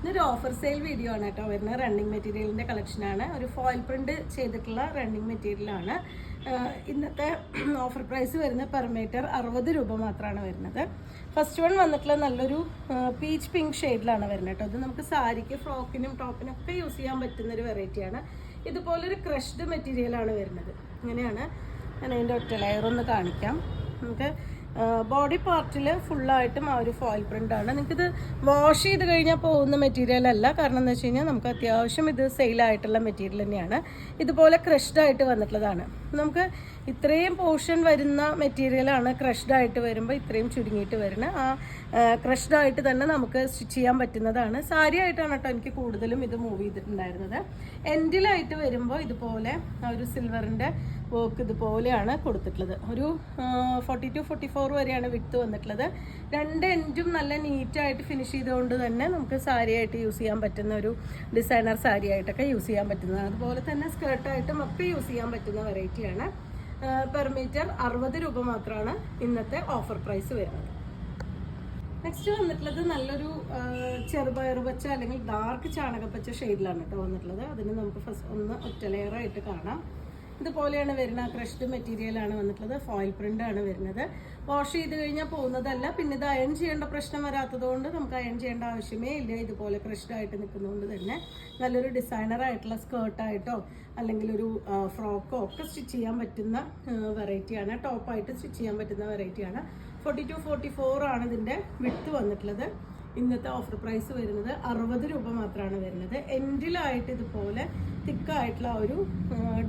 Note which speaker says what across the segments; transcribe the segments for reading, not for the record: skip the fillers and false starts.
Speaker 1: ഇതൊരു offer sale video ആണ് കേട്ടോ വരുന്നത്. റണ്ണിങ് മെറ്റീരിയലിൻ്റെ കളക്ഷനാണ്. ഒരു ഫോയിൽ പ്രിന്റ് ചെയ്തിട്ടുള്ള റണ്ണിങ് മെറ്റീരിയലാണ്. ഇന്നത്തെ ഓഫർ പ്രൈസ് വരുന്ന പെർ മീറ്റർ 60 രൂപ മാത്രമാണ് വരുന്നത്. ഫസ്റ്റ് വൺ വന്നിട്ടുള്ള നല്ലൊരു പീച്ച് പിങ്ക് ഷെയ്ഡിലാണ് വരുന്നത് കേട്ടോ. ഇത് നമുക്ക് സാരിക്ക്, ഫ്രോക്കിനും ടോപ്പിനും ഒക്കെ യൂസ് ചെയ്യാൻ പറ്റുന്നൊരു വെറൈറ്റിയാണ്. ഇതുപോലൊരു ക്രഷ്ഡ് മെറ്റീരിയലാണ് വരുന്നത്. ഇങ്ങനെയാണ്. ഞാൻ അതിൻ്റെ ഒറ്റ ലെയർ ഒന്ന് കാണിക്കാം. നമുക്ക് ബോഡി പാർട്ടിൽ ഫുള്ളായിട്ടും ആ ഒരു ഫോയിൽ പ്രിൻ്റാണ്. നിങ്ങൾക്കിത് വാഷ് ചെയ്ത് കഴിഞ്ഞാൽ പോകുന്ന മെറ്റീരിയൽ അല്ല. കാരണം എന്ന് വെച്ച് കഴിഞ്ഞാൽ നമുക്ക് അത്യാവശ്യം ഇത് സെയിലായിട്ടുള്ള മെറ്റീരിയൽ തന്നെയാണ്. ഇതുപോലെ ക്രഷ്ഡായിട്ട് വന്നിട്ടുള്ളതാണ്. നമുക്ക് ഇത്രയും പോർഷൻ വരുന്ന മെറ്റീരിയലാണ് ക്രഷ്ഡായിട്ട് വരുമ്പോൾ ഇത്രയും ചുരുങ്ങിയിട്ട് വരുന്നത്. ആ ക്രഷ്ഡായിട്ട് തന്നെ നമുക്ക് സ്റ്റിച്ച് ചെയ്യാൻ പറ്റുന്നതാണ്. സാരി ആയിട്ടാണ് കേട്ടോ എനിക്ക് കൂടുതലും ഇത് മൂവ് ചെയ്തിട്ടുണ്ടായിരുന്നത്. എൻഡിലായിട്ട് വരുമ്പോൾ ഇതുപോലെ ആ ഒരു സിൽവറിൻ്റെ വർക്ക് ഇതുപോലെയാണ് കൊടുത്തിട്ടുള്ളത്. ഒരു 40 to 44 വരെയാണ് വിഡ്ത്ത് വന്നിട്ടുള്ളത്. രണ്ട് എൻഡും നല്ല നീറ്റായിട്ട് ഫിനിഷ് ചെയ്തുകൊണ്ട് തന്നെ നമുക്ക് സാരിയായിട്ട് യൂസ് ചെയ്യാൻ പറ്റുന്ന ഒരു ഡിസൈനർ സാരി ആയിട്ടൊക്കെ യൂസ് ചെയ്യാൻ പറ്റുന്നതാണ്. അതുപോലെ തന്നെ സ്കേർട്ടായിട്ടും ഒക്കെ യൂസ് ചെയ്യാൻ പറ്റുന്ന വെറൈറ്റിയാണ്. പെർ മീറ്റർ 60 രൂപ മാത്രമാണ് ഇന്നത്തെ ഓഫർ പ്രൈസ് വരുന്നത്. നെക്സ്റ്റ് വന്നിട്ടുള്ളത് നല്ലൊരു ചെറുപയർ പച്ച അല്ലെങ്കിൽ ഡാർക്ക് ചാണകപ്പച്ച ഷെയ്ഡിലാണ് കേട്ടോ വന്നിട്ടുള്ളത്. അതിന് നമുക്ക് ഫസ്റ്റ് ഒന്ന് ഒറ്റ ലെയറായിട്ട് കാണാം. ഇതുപോലെയാണ് വരുന്നത്. ക്രഷ്ഡ് മെറ്റീരിയലാണ് വന്നിട്ടുള്ളത്. ഫോയിൽ പ്രിന്റ് ആണ് വരുന്നത്. വാഷ് ചെയ്ത് കഴിഞ്ഞാൽ പോകുന്നതല്ല. പിന്നെ ഇത് അയൺ ചെയ്യേണ്ട പ്രശ്നം വരാത്തതുകൊണ്ട് നമുക്ക് അയൺ ചെയ്യേണ്ട ആവശ്യമേ ഇല്ല. ഇതുപോലെ ക്രഷ്ഡ് ആയിട്ട് നിൽക്കുന്നതുകൊണ്ട് തന്നെ നല്ലൊരു ഡിസൈനർ ആയിട്ടുള്ള സ്കേർട്ടായിട്ടോ അല്ലെങ്കിൽ ഒരു ഫ്രോക്കോ ഒക്കെ സ്റ്റിച്ച് ചെയ്യാൻ പറ്റുന്ന വെറൈറ്റിയാണ്. ടോപ്പായിട്ട് സ്റ്റിച്ച് ചെയ്യാൻ പറ്റുന്ന വെറൈറ്റിയാണ്. 40 to 44 ആണ് ഇതിൻ്റെ വിഡ്ത്ത് വന്നിട്ടുള്ളത്. ഇന്നത്തെ ഓഫർ പ്രൈസ് വരുന്നത് 60 രൂപ മാത്രമാണ് വരുന്നത്. എൻഡിലായിട്ട് ഇതുപോലെ തിക്കായിട്ടുള്ള ഒരു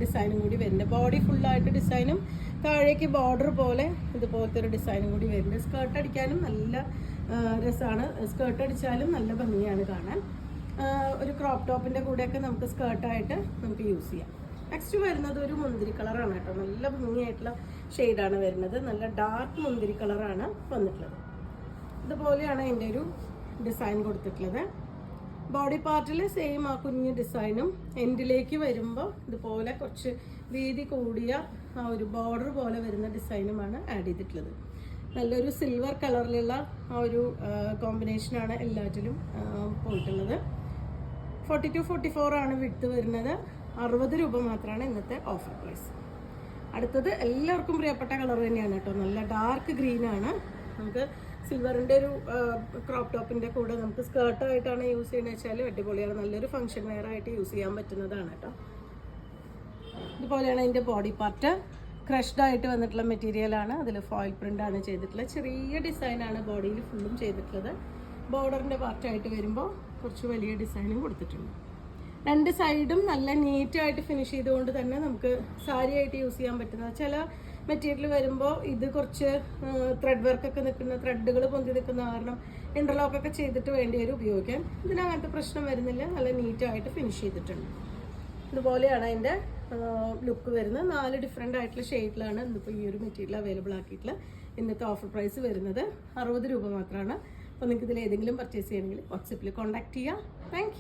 Speaker 1: ഡിസൈനും കൂടി വരുന്നുണ്ട്. ബോഡി ഫുള്ളായിട്ട് ഡിസൈനും താഴേക്ക് ബോർഡർ പോലെ ഇതുപോലത്തെ ഒരു ഡിസൈനും കൂടി വരുന്നുണ്ട്. സ്കേർട്ട് അടിക്കാനും നല്ല രസമാണ്. സ്കേർട്ട് അടിച്ചാലും നല്ല ഭംഗിയാണ് കാണാൻ. ഒരു ക്രോപ്പ് ടോപ്പിൻ്റെ കൂടെയൊക്കെ നമുക്ക് സ്കേർട്ടായിട്ട് നമുക്ക് യൂസ് ചെയ്യാം. നെക്സ്റ്റ് വരുന്നത് ഒരു മുന്തിരി കളറാണ് കേട്ടോ. നല്ല ഭംഗിയായിട്ടുള്ള ഷെയ്ഡാണ് വരുന്നത്. നല്ല ഡാർക്ക് മുന്തിരി കളറാണ് വന്നിട്ടുള്ളത്. ഇതുപോലെയാണ് അതിൻ്റെ ഒരു ഡിസൈൻ കൊടുത്തിട്ടുള്ളത്. ബോഡി പാർട്ടിൽ സെയിം ആ കുഞ്ഞ് ഡിസൈനും എൻഡിലേക്ക് വരുമ്പോൾ ഇതുപോലെ കുറച്ച് വീതി കൂടിയ ആ ഒരു ബോർഡർ പോലെ വരുന്ന ഡിസൈനുമാണ് ആഡ് ചെയ്തിട്ടുള്ളത്. നല്ലൊരു സിൽവർ കളറിലുള്ള ആ ഒരു കോമ്പിനേഷനാണ് എല്ലാറ്റിലും പോയിട്ടുള്ളത്. 40 to 44 ആണ് വിഡ്ത്ത് വരുന്നത്. 60 രൂപ മാത്രമാണ് ഇന്നത്തെ ഓഫർ പ്രൈസ്. അടുത്തത് എല്ലാവർക്കും പ്രിയപ്പെട്ട കളർ തന്നെയാണ് കേട്ടോ. നല്ല ഡാർക്ക് ഗ്രീനാണ്. നമുക്ക് സിൽവറിൻ്റെ ഒരു ക്രോപ്പ് ടോപ്പിൻ്റെ കൂടെ നമുക്ക് സ്കേർട്ടായിട്ടാണ് യൂസ് ചെയ്യുന്നത് വെച്ചാൽ അടിപൊളിയാണ്. നല്ലൊരു ഫംഗ്ഷൻ വെയർ ആയിട്ട് യൂസ് ചെയ്യാൻ പറ്റുന്നതാണ് കേട്ടോ. ഇതുപോലെയാണ് അതിൻ്റെ ബോഡി പാർട്ട്. ക്രഷ്ഡ് ആയിട്ട് വന്നിട്ടുള്ള മെറ്റീരിയലാണ്. അതിൽ ഫോയിൽ പ്രിൻ്റാണ് ചെയ്തിട്ടുള്ളത്. ചെറിയ ഡിസൈനാണ് ബോഡിയിൽ ഫുള്ളും ചെയ്തിട്ടുള്ളത്. ബോർഡറിൻ്റെ പാർട്ടായിട്ട് വരുമ്പോൾ കുറച്ച് വലിയ ഡിസൈനും കൊടുത്തിട്ടുണ്ട്. രണ്ട് സൈഡും നല്ല നീറ്റായിട്ട് ഫിനിഷ് ചെയ്തുകൊണ്ട് തന്നെ നമുക്ക് സാരി ആയിട്ട് യൂസ് ചെയ്യാൻ പറ്റുന്ന ചില മെറ്റീരിയൽ വരുമ്പോൾ ഇത് കുറച്ച് ത്രെഡ് വർക്കൊക്കെ നിൽക്കുന്ന ത്രെഡുകൾ പൊന്തി നിൽക്കുന്ന കാരണം ഇൻ്റർലോക്കൊക്കെ ചെയ്തിട്ട് വേണ്ടി വരും ഉപയോഗിക്കാൻ. ഇതിനകത്ത് പ്രശ്നം വരുന്നില്ല. നല്ല നീറ്റായിട്ട് ഫിനിഷ് ചെയ്തിട്ടുണ്ട്. ഇതുപോലെയാണ് അതിൻ്റെ ലുക്ക് വരുന്നത്. 4 ഡിഫറെൻ്റ് ആയിട്ടുള്ള ഷെയ്ഡിലാണ് ഇന്നിപ്പോൾ ഈ ഒരു മെറ്റീരിയൽ അവൈലബിൾ ആക്കിയിട്ടുള്ള ഇന്നത്തെ ഓഫർ പ്രൈസ് വരുന്നത് 60 രൂപ മാത്രമാണ്. അപ്പോൾ നിങ്ങൾക്ക് ഇതിൽ ഏതെങ്കിലും പർച്ചേസ് ചെയ്യണമെങ്കിൽ വാട്സപ്പിൽ കോൺടാക്ട് ചെയ്യാം. താങ്ക്